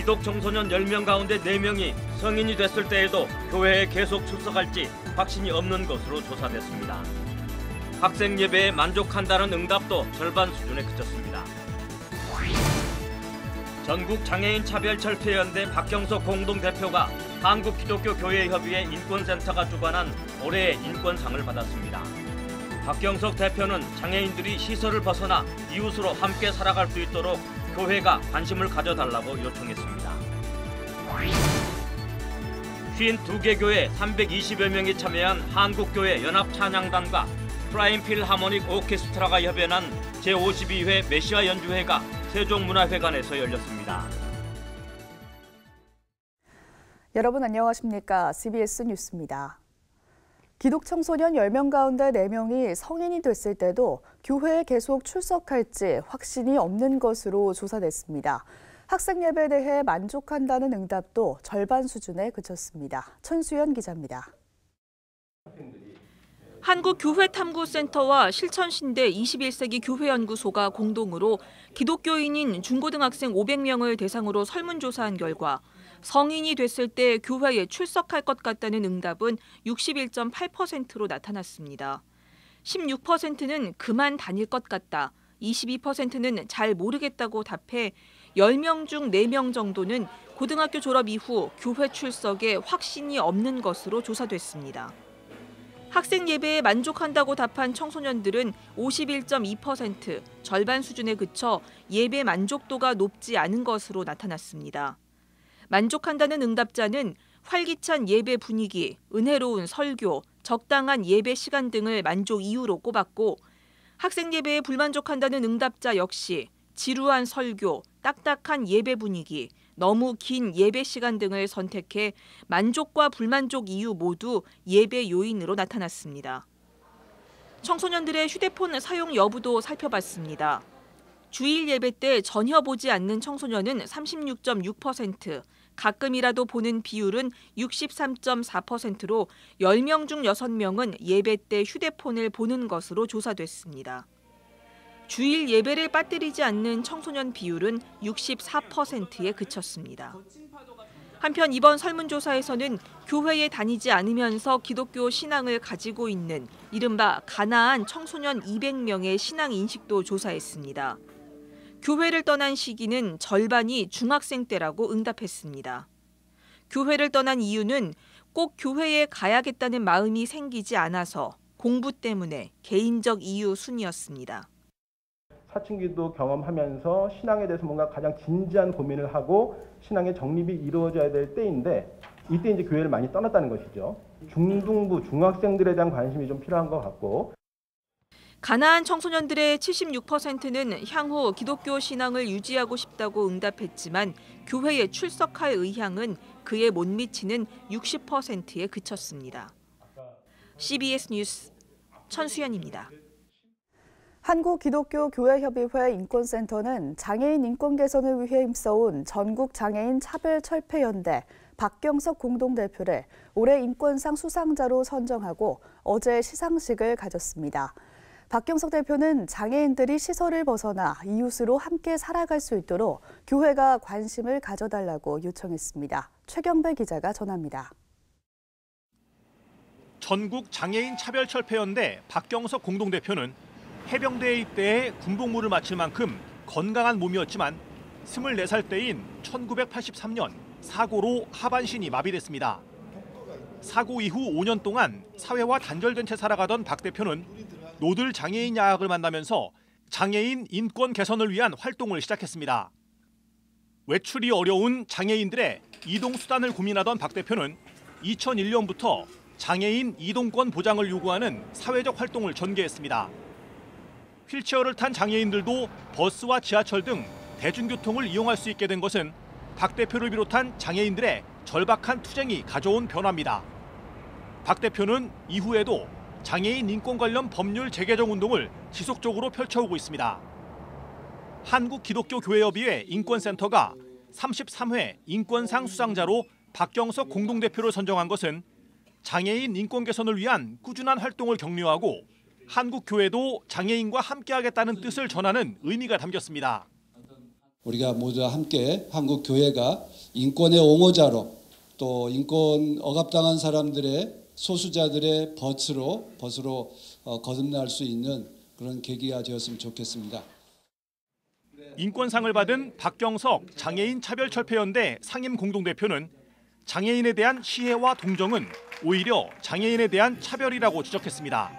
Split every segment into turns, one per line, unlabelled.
기독 청소년 10명 가운데 4명이 성인이 됐을 때에도 교회에 계속 출석할지 확신이 없는 것으로 조사됐습니다. 학생 예배에 만족한다는 응답도 절반 수준에 그쳤습니다. 전국 장애인 차별철폐연대 박경석 공동대표가 한국기독교교회협의회 인권센터가 주관한 올해의 인권상을 받았습니다. 박경석 대표는 장애인들이 시설을 벗어나 이웃으로 함께 살아갈 수 있도록 교회가 관심을 가져달라고 요청했습니다. 52개 교회 320여 명이 참여한 한국교회 연합찬양단과 프라임 필하모닉 오케스트라가 협연한 제52회 메시아 연주회가 세종문화회관에서 열렸습니다.
여러분 안녕하십니까? CBS 뉴스입니다. 기독 청소년 10명 가운데 4명이 성인이 됐을 때도 교회에 계속 출석할지 확신이 없는 것으로 조사됐습니다. 학생 예배에 대해 만족한다는 응답도 절반 수준에 그쳤습니다. 천수연 기자입니다.
한국교회탐구센터와 실천신대 21세기 교회연구소가 공동으로 기독교인인 중고등학생 500명을 대상으로 설문조사한 결과 성인이 됐을 때 교회에 출석할 것 같다는 응답은 61.8%로 나타났습니다. 16%는 그만 다닐 것 같다, 22%는 잘 모르겠다고 답해 10명 중 4명 정도는 고등학교 졸업 이후 교회 출석에 확신이 없는 것으로 조사됐습니다. 학생 예배에 만족한다고 답한 청소년들은 51.2%, 절반 수준에 그쳐 예배 만족도가 높지 않은 것으로 나타났습니다. 만족한다는 응답자는 활기찬 예배 분위기, 은혜로운 설교, 적당한 예배 시간 등을 만족 이유로 꼽았고, 학생 예배에 불만족한다는 응답자 역시 지루한 설교, 딱딱한 예배 분위기, 너무 긴 예배 시간 등을 선택해 만족과 불만족 이유 모두 예배 요인으로 나타났습니다. 청소년들의 휴대폰 사용 여부도 살펴봤습니다. 주일 예배 때 전혀 보지 않는 청소년은 36.6%, 가끔이라도 보는 비율은 63.4%로 10명 중 6명은 예배 때 휴대폰을 보는 것으로 조사됐습니다. 주일 예배를 빠뜨리지 않는 청소년 비율은 64%에 그쳤습니다. 한편 이번 설문조사에서는 교회에 다니지 않으면서 기독교 신앙을 가지고 있는 이른바 가나안 청소년 200명의 신앙 인식도 조사했습니다. 교회를 떠난 시기는 절반이 중학생 때라고 응답했습니다. 교회를 떠난 이유는 꼭 교회에 가야겠다는 마음이 생기지 않아서, 공부 때문에, 개인적 이유 순이었습니다.
사춘기도 경험하면서 신앙에 대해서 뭔가 가장 진지한 고민을 하고 신앙의 정립이 이루어져야 될 때인데, 이때 이제 교회를 많이 떠났다는 것이죠. 중등부, 중학생들에 대한 관심이 좀 필요한 것 같고.
가나안 청소년들의 76%는 향후 기독교 신앙을 유지하고 싶다고 응답했지만 교회에 출석할 의향은 그에 못 미치는 60%에 그쳤습니다. CBS 뉴스 천수연입니다.
한국기독교교회협의회 인권센터는 장애인 인권 개선을 위해 힘써온 전국장애인 차별철폐연대 박경석 공동대표를 올해 인권상 수상자로 선정하고 어제 시상식을 가졌습니다. 박경석 대표는 장애인들이 시설을 벗어나 이웃으로 함께 살아갈 수 있도록 교회가 관심을 가져달라고 요청했습니다. 최경배 기자가 전합니다.
전국장애인차별철폐연대 박경석 공동대표는 해병대에 입대해 군복무를 마칠 만큼 건강한 몸이었지만 24살 때인 1983년 사고로 하반신이 마비됐습니다. 사고 이후 5년 동안 사회와 단절된 채 살아가던 박 대표는 노들 장애인 야학을 만나면서 장애인 인권 개선을 위한 활동을 시작했습니다. 외출이 어려운 장애인들의 이동 수단을 고민하던 박 대표는 2001년부터 장애인 이동권 보장을 요구하는 사회적 활동을 전개했습니다. 휠체어를 탄 장애인들도 버스와 지하철 등 대중교통을 이용할 수 있게 된 것은 박 대표를 비롯한 장애인들의 절박한 투쟁이 가져온 변화입니다. 박 대표는 이후에도 장애인 인권 관련 법률 재개정 운동을 지속적으로 펼쳐오고 있습니다. 한국기독교교회협의회 인권센터가 33회 인권상 수상자로 박경석 공동대표를 선정한 것은 장애인 인권 개선을 위한 꾸준한 활동을 격려하고 한국교회도 장애인과 함께하겠다는 뜻을 전하는 의미가 담겼습니다.
우리가 모두 함께 한국 교회가 인권의 옹호자로 또 인권 억압당한 사람들의 소수자들의 벗으로 거듭날 수 있는 그런 계기가 되었으면 좋겠습니다.
인권상을 받은 박경석 장애인 차별철폐연대 상임 공동대표는 장애인에 대한 시혜와 동정은 오히려 장애인에 대한 차별이라고 지적했습니다.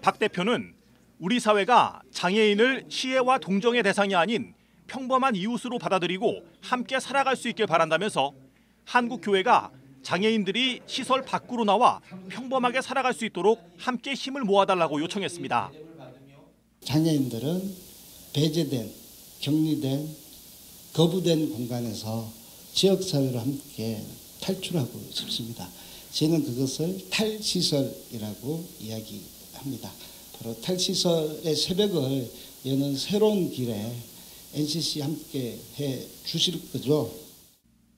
박 대표는 우리 사회가 장애인을 시혜와 동정의 대상이 아닌 평범한 이웃으로 받아들이고 함께 살아갈 수 있길 바란다면서 한국 교회가 장애인들이 시설 밖으로 나와 평범하게 살아갈 수 있도록 함께 힘을 모아달라고 요청했습니다.
장애인들은 배제된, 격리된, 거부된 공간에서 지역사회로 함께 탈출하고 싶습니다. 저는 그것을 탈시설이라고 이야기합니다. 바로 탈시설의 새벽을 여는 새로운 길에 NCC 함께 해 주실 거죠.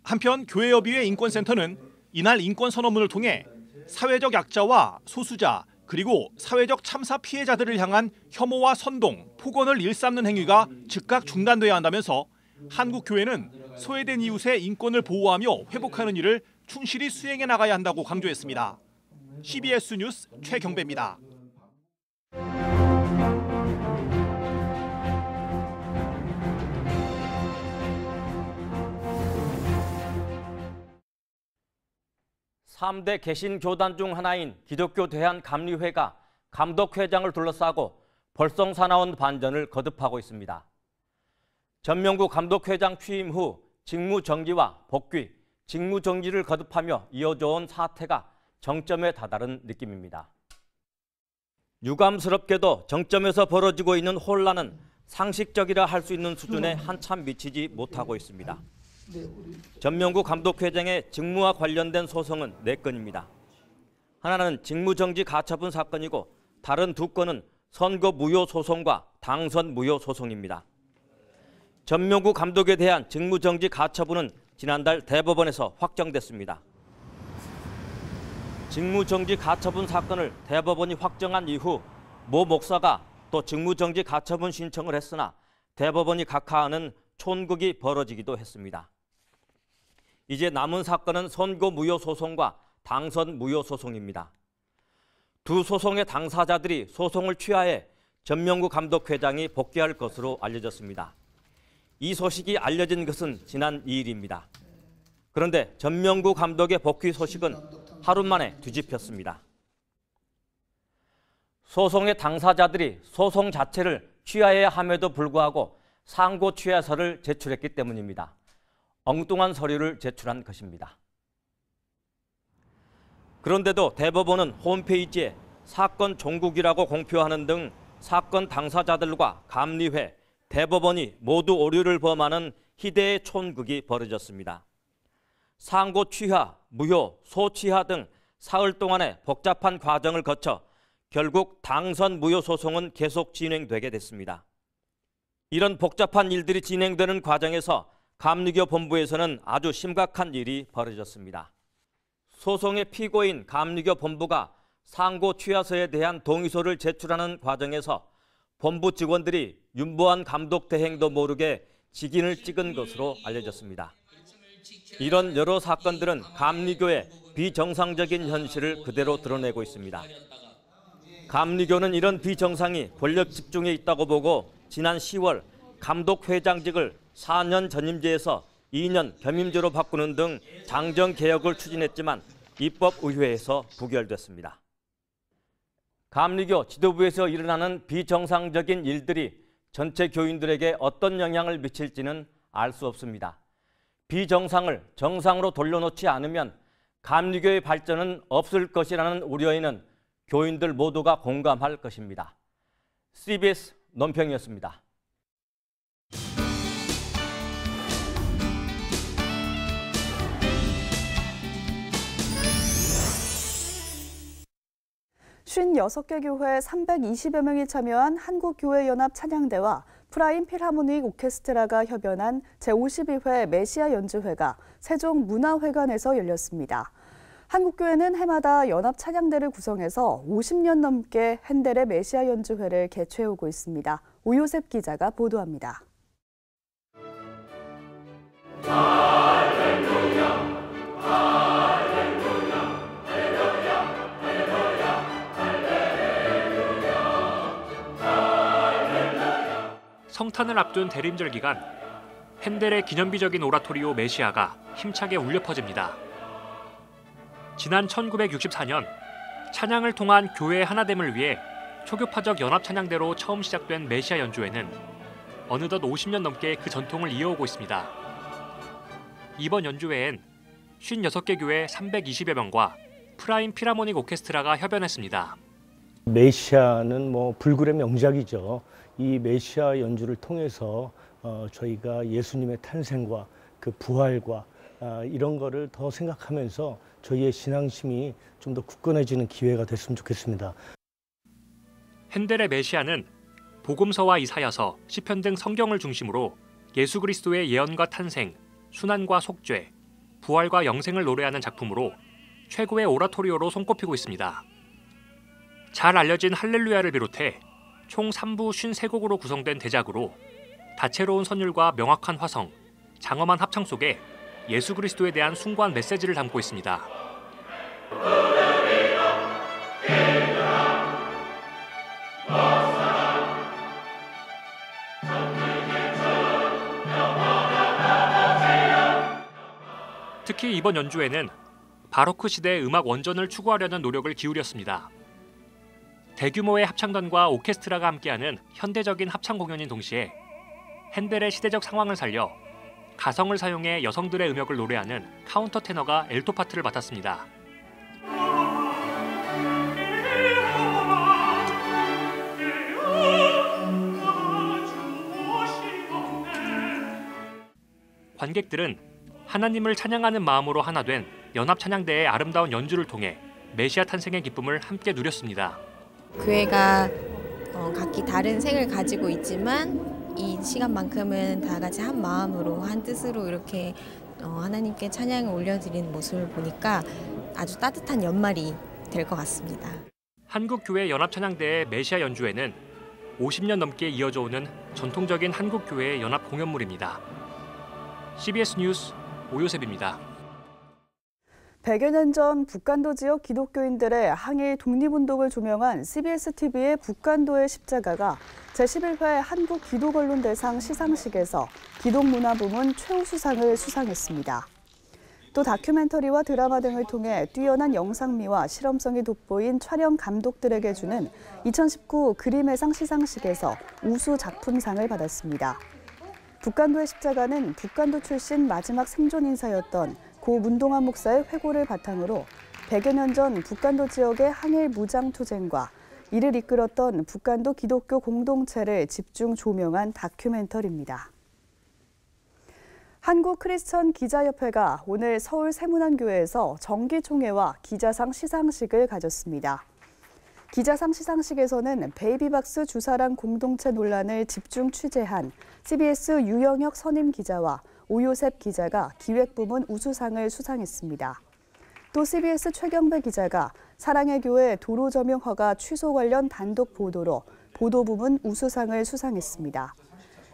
한편 교회협의회 인권센터는 이날 인권선언문을 통해 사회적 약자와 소수자 그리고 사회적 참사 피해자들을 향한 혐오와 선동, 폭언을 일삼는 행위가 즉각 중단돼야 한다면서 한국 교회는 소외된 이웃의 인권을 보호하며 회복하는 일을 충실히 수행해 나가야 한다고 강조했습니다. CBS 뉴스 최경배입니다.
(3대) 개신교단 중 하나인 기독교 대한감리회가 감독회장을 둘러싸고 벌성사나운 반전을 거듭하고 있습니다. 전명구 감독회장 취임 후 직무정지와 복귀, 직무정지를 거듭하며 이어져온 사태가 정점에 다다른 느낌입니다. 유감스럽게도 정점에서 벌어지고 있는 혼란은 상식적이라 할 수 있는 수준에 한참 미치지 못하고 있습니다. 전명구 감독회장의 직무와 관련된 소송은 4건입니다. 하나는 직무정지 가처분 사건이고 다른 2건은 선거 무효 소송과 당선 무효 소송입니다. 전명구 감독에 대한 직무정지 가처분은 지난달 대법원에서 확정됐습니다. 직무정지 가처분 사건을 대법원이 확정한 이후 모 목사가 또 직무정지 가처분 신청을 했으나 대법원이 각하하는 촌극이 벌어지기도 했습니다. 이제 남은 사건은 선거 무효 소송과 당선 무효 소송입니다. 두 소송의 당사자들이 소송을 취하해 전명구 감독회장이 복귀할 것으로 알려졌습니다. 이 소식이 알려진 것은 지난 2일입니다. 그런데 전명구 감독의 복귀 소식은 하루 만에 뒤집혔습니다. 소송의 당사자들이 소송 자체를 취하해야 함에도 불구하고 상고 취하서를 제출했기 때문입니다. 엉뚱한 서류를 제출한 것입니다. 그런데도 대법원은 홈페이지에 사건 종국이라고 공표하는 등 사건 당사자들과 감리회, 대법원이 모두 오류를 범하는 희대의 촌극이 벌어졌습니다. 상고 취하, 무효, 소취하 등 사흘 동안의 복잡한 과정을 거쳐 결국 당선 무효 소송은 계속 진행되게 됐습니다. 이런 복잡한 일들이 진행되는 과정에서 감리교 본부에서는 아주 심각한 일이 벌어졌습니다. 소송의 피고인 감리교 본부가 상고 취하서에 대한 동의서를 제출하는 과정에서 본부 직원들이 윤보한 감독 대행도 모르게 직인을 찍은 것으로 알려졌습니다. 이런 여러 사건들은 감리교의 비정상적인 현실을 그대로 드러내고 있습니다. 감리교는 이런 비정상이 권력 집중에 있다고 보고 지난 10월 감독회장직을 4년 전임제에서 2년 겸임제로 바꾸는 등 장정개혁을 추진했지만 입법의회에서 부결됐습니다. 감리교 지도부에서 일어나는 비정상적인 일들이 전체 교인들에게 어떤 영향을 미칠지는 알 수 없습니다. 비정상을 정상으로 돌려놓지 않으면 감리교의 발전은 없을 것이라는 우려에는 교인들 모두가 공감할 것입니다. CBS 논평이었습니다.
(56) 개 교회 320여 명이 참여한 한국교회연합 찬양대와 프라임 필하모닉 오케스트라가 협연한 제52회 메시아 연주회가 세종문화회관에서 열렸습니다. 한국교회는 해마다 연합 찬양대를 구성해서 50년 넘게 핸델의 메시아 연주회를 개최해오고 있습니다. 오요셉 기자가 보도합니다.
성탄을 앞둔 대림절 기간 핸델의 기념비적인 오라토리오 메시아가 힘차게 울려 퍼집니다. 지난 1964년 찬양을 통한 교회의 하나됨을 위해 초교파적 연합찬양대로 처음 시작된 메시아 연주회는 어느덧 50년 넘게 그 전통을 이어오고 있습니다. 이번 연주회엔 56개 교회 320여 명과 프라임 필하모닉 오케스트라가 협연했습니다.
메시아는 불굴의 명작이죠. 이 메시아 연주를 통해서 저희가 예수님의 탄생과 그 부활과 이런 거를 더 생각하면서 저희의 신앙심이 좀 더 굳건해지는 기회가 됐으면 좋겠습니다.
핸델의 메시아는 복음서와 이사야서, 시편 등 성경을 중심으로 예수 그리스도의 예언과 탄생, 순환과 속죄, 부활과 영생을 노래하는 작품으로 최고의 오라토리오로 손꼽히고 있습니다. 잘 알려진 할렐루야를 비롯해 총 3부 53곡으로 구성된 대작으로 다채로운 선율과 명확한 화성, 장엄한 합창 속에 예수 그리스도에 대한 숭고한 메시지를 담고 있습니다. 특히 이번 연주회는 바로크 시대의 음악 원전을 추구하려는 노력을 기울였습니다. 대규모의 합창단과 오케스트라가 함께하는 현대적인 합창 공연인 동시에 핸델의 시대적 상황을 살려 가성을 사용해 여성들의 음역을 노래하는 카운터 테너가 엘토 파트를 맡았습니다. 관객들은 하나님을 찬양하는 마음으로 하나 된 연합찬양대의 아름다운 연주를 통해 메시아 탄생의 기쁨을 함께 누렸습니다.
교회가 각기 다른 색을 가지고 있지만 이 시간만큼은 다 같이 한 마음으로 한 뜻으로 이렇게 하나님께 찬양을 올려드리는 모습을 보니까 아주 따뜻한 연말이 될 것 같습니다.
한국교회 연합찬양대의 메시아 연주회는 50년 넘게 이어져 오는 전통적인 한국교회의 연합 공연물입니다. CBS 뉴스 오요셉입니다.
100여 년 전 북간도 지역 기독교인들의 항일 독립운동을 조명한 CBS-TV의 북간도의 십자가가 제11회 한국기독언론대상 시상식에서 기독문화부문 최우수상을 수상했습니다. 또 다큐멘터리와 드라마 등을 통해 뛰어난 영상미와 실험성이 돋보인 촬영 감독들에게 주는 2019 그림의 상 시상식에서 우수 작품상을 받았습니다. 북간도의 십자가는 북간도 출신 마지막 생존 인사였던 고 문동환 목사의 회고를 바탕으로 100여 년 전 북간도 지역의 항일 무장투쟁과 이를 이끌었던 북간도 기독교 공동체를 집중 조명한 다큐멘터리입니다. 한국크리스천 기자협회가 오늘 서울 세문안교회에서 정기총회와 기자상 시상식을 가졌습니다. 기자상 시상식에서는 베이비박스 주사랑 공동체 논란을 집중 취재한 CBS 유영혁 선임 기자와 오요셉 기자가 기획부문 우수상을 수상했습니다. 또 CBS 최경배 기자가 사랑의 교회 도로 점용 허가 취소 관련 단독 보도로 보도부문 우수상을 수상했습니다.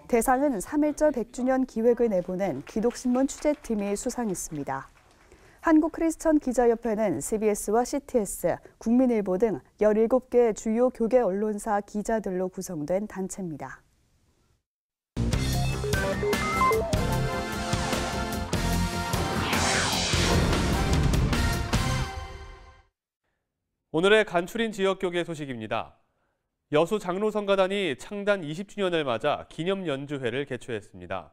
대상은 3.1절 100주년 기획을 내보낸 기독신문 취재팀이 수상했습니다. 한국크리스천기자협회는 CBS와 CTS, 국민일보 등 17개 주요 교계 언론사 기자들로 구성된 단체입니다.
오늘의 간추린 지역교계 소식입니다. 여수 장로성가단이 창단 20주년을 맞아 기념 연주회를 개최했습니다.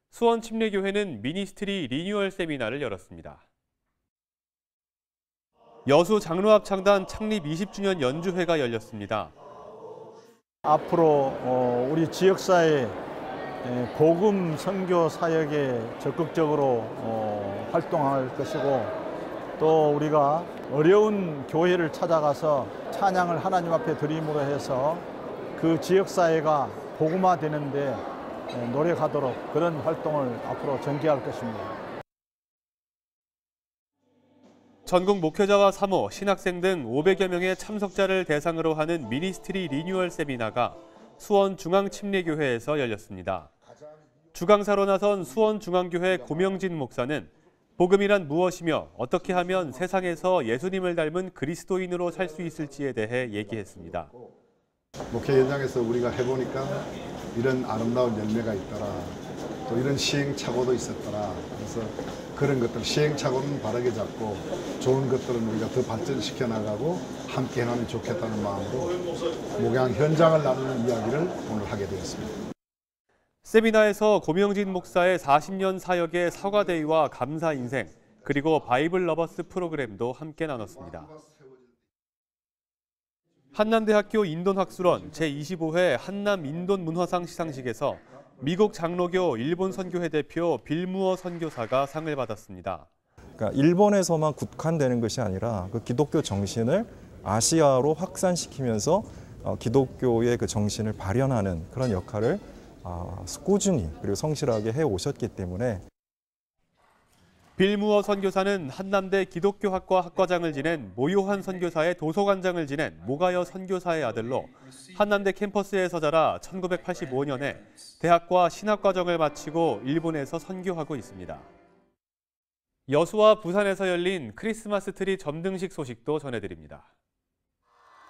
수원 침례교회는 미니스트리 리뉴얼 세미나를 열었습니다. 여수 장로합창단 창립 20주년 연주회가 열렸습니다.
앞으로 우리 지역사회 복음 선교 사역에 적극적으로 활동할 것이고 또 우리가 어려운 교회를 찾아가서 찬양을 하나님 앞에 드림으로 해서 그 지역사회가 복음화되는 데 노력하도록 그런 활동을 앞으로 전개할 것입니다.
전국 목회자와 사모, 신학생 등 500여 명의 참석자를 대상으로 하는 미니스트리 리뉴얼 세미나가 수원 중앙침례교회에서 열렸습니다. 주강사로 나선 수원중앙교회 고명진 목사는 복음이란 무엇이며 어떻게 하면 세상에서 예수님을 닮은 그리스도인으로 살 수 있을지에 대해 얘기했습니다.
목회 현장에서 우리가 해보니까 이런 아름다운 열매가 있더라. 또 이런 시행착오도 있었더라. 그래서 그런 것들 시행착오는 바르게 잡고 좋은 것들은 우리가 더 발전시켜 나가고 함께 하면 좋겠다는 마음으로 목양 현장을 나누는 이야기를 오늘 하게 되었습니다.
세미나에서 고명진 목사의 40년 사역의 사과데이와 감사 인생, 그리고 바이블 러버스 프로그램도 함께 나눴습니다. 한남대학교 인돈학술원 제25회 한남 인돈문화상 시상식에서 미국 장로교 일본 선교회 대표 빌무어 선교사가 상을 받았습니다.
그러니까 일본에서만 국한되는 것이 아니라 그 기독교 정신을 아시아로 확산시키면서 기독교의 그 정신을 발현하는 그런 역할을 꾸준히 그리고 성실하게 해오셨기 때문에
빌무어 선교사는 한남대 기독교학과 학과장을 지낸 모요한 선교사의 도서관장을 지낸 모가여 선교사의 아들로 한남대 캠퍼스에서 자라 1985년에 대학과 신학과정을 마치고 일본에서 선교하고 있습니다. 여수와 부산에서 열린 크리스마스 트리 점등식 소식도 전해드립니다.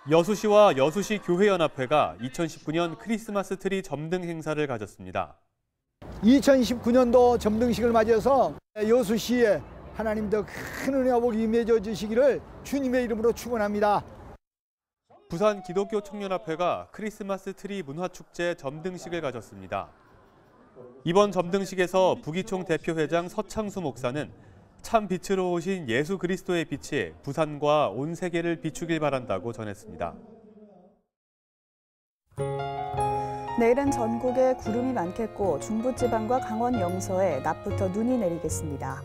여수시와 여수시 교회연합회가 2019년 크리스마스 트리 점등 행사를 가졌습니다.
2019년도 점등식을 맞이해서 여수시에 하나님 더 큰 은혜와 복이 임해져 주시기를 주님의 이름으로 축원합니다.
부산 기독교 청년합회가 크리스마스 트리 문화축제 점등식을 가졌습니다. 이번 점등식에서 부기총 대표회장 서창수 목사는 참 빛으로 오신 예수 그리스도의 빛이 부산과 온 세계를 비추길 바란다고 전했습니다.
내일은 전국에 구름이 많겠고 중부지방과 강원 영서에 낮부터 눈이 내리겠습니다.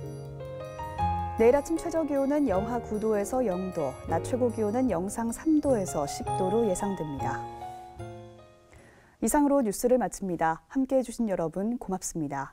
내일 아침 최저기온은 영하 9도에서 0도, 낮 최고기온은 영상 3도에서 10도로 예상됩니다. 이상으로 뉴스를 마칩니다. 함께해 주신 여러분 고맙습니다.